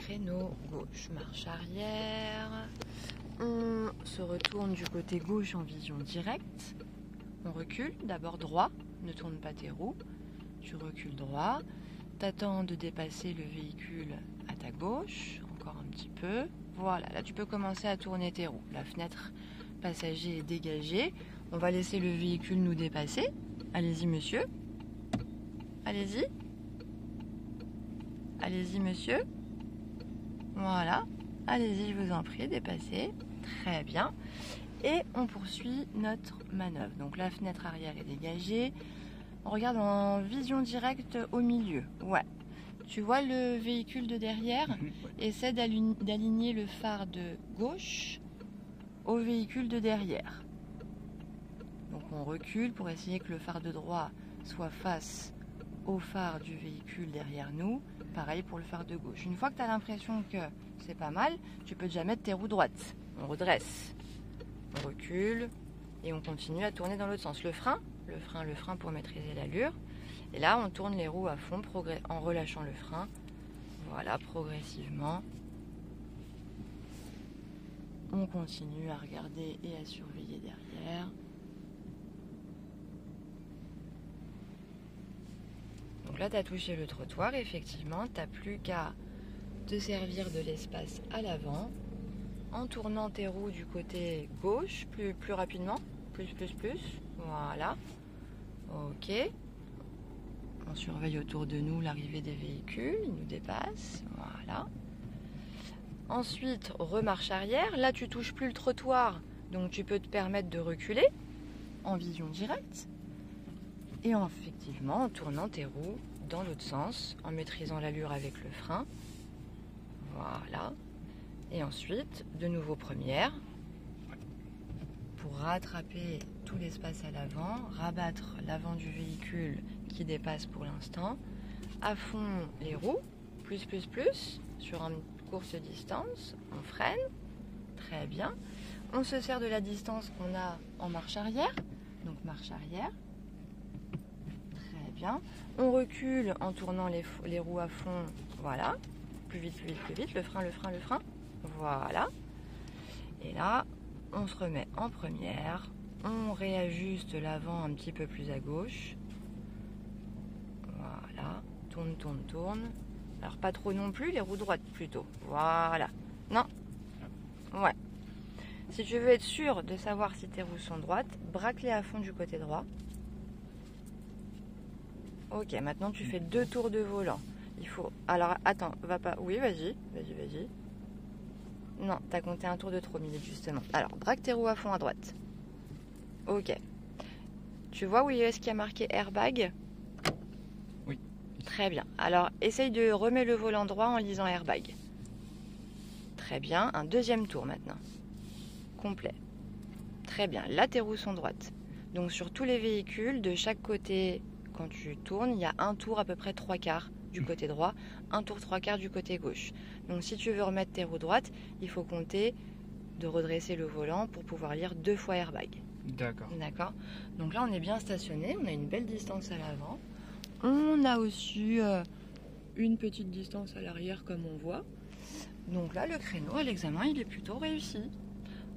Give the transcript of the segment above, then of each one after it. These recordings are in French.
créneau gauche, marche arrière. On se retourne du côté gauche en vision directe. On recule, d'abord droit, ne tourne pas tes roues. Tu recules droit. T'attends de dépasser le véhicule à ta gauche, encore un petit peu. Voilà, là tu peux commencer à tourner tes roues. La fenêtre passager est dégagée. On va laisser le véhicule nous dépasser. Allez-y monsieur. Allez-y. Allez-y monsieur. Voilà. Allez-y, je vous en prie, dépassez. Très bien. Et on poursuit notre manœuvre. Donc la fenêtre arrière est dégagée. On regarde en vision directe au milieu. Ouais. Tu vois le véhicule de derrière? Essaie d'aligner le phare de gauche au véhicule de derrière. Donc on recule pour essayer que le phare de droit soit face au phare du véhicule derrière nous. Pareil pour le phare de gauche. Une fois que tu as l'impression que c'est pas mal, tu peux déjà mettre tes roues droites. On redresse. On recule et on continue à tourner dans l'autre sens. Le frein pour maîtriser l'allure. Et là, on tourne les roues à fond en relâchant le frein. Voilà, progressivement. On continue à regarder et à surveiller derrière. Donc là, tu as touché le trottoir. Effectivement, tu n'as plus qu'à te servir de l'espace à l'avant en tournant tes roues du côté gauche plus rapidement. Plus. Voilà. Ok. On surveille autour de nous l'arrivée des véhicules. Ils nous dépassent. Voilà. Ensuite, remarche arrière. Là, tu touches plus le trottoir. Donc, tu peux te permettre de reculer en vision directe. Et effectivement, en tournant tes roues dans l'autre sens, en maîtrisant l'allure avec le frein. Voilà. Et ensuite, de nouveau première. Pour rattraper tout l'espace à l'avant, rabattre l'avant du véhicule qui dépasse pour l'instant. À fond les roues, plus, sur une courte distance. On freine. Très bien. On se sert de la distance qu'on a en marche arrière. Donc marche arrière. Bien. On recule en tournant les roues à fond. Voilà. Plus vite. Le frein. Voilà. Et là, on se remet en première. On réajuste l'avant un petit peu plus à gauche. Voilà. Tourne. Alors pas trop non plus, les roues droites plutôt. Voilà. Non. Ouais. Si tu veux être sûr de savoir si tes roues sont droites, braque-les à fond du côté droit. Ok, maintenant tu fais 2 tours de volant. Il faut... Alors, attends, va pas... Oui, vas-y. Non, t'as compté un tour de trop, minutes, justement. Alors, braque tes roues à fond à droite. Ok. Tu vois où est-ce qu'il y a marqué airbag? Oui. Très bien. Alors, essaye de remettre le volant droit en lisant airbag. Très bien. Un deuxième tour, maintenant. Complet. Très bien. Là, tes roues sont droites. Donc, sur tous les véhicules, de chaque côté... Quand tu tournes, il y a un tour à peu près 3/4 du côté droit, un tour 3/4 du côté gauche. Donc si tu veux remettre tes roues droites, il faut compter de redresser le volant pour pouvoir lire 2 fois airbag. D'accord. Donc là, on est bien stationné, on a une belle distance à l'avant. On a aussi une petite distance à l'arrière comme on voit. Donc là, le créneau à l'examen, il est plutôt réussi.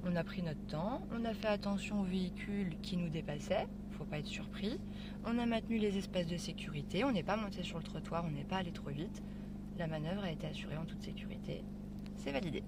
On a pris notre temps, on a fait attention aux véhicules qui nous dépassaient. Faut pas être surpris. On a maintenu les espaces de sécurité, on n'est pas monté sur le trottoir, on n'est pas allé trop vite. La manœuvre a été assurée en toute sécurité. C'est validé.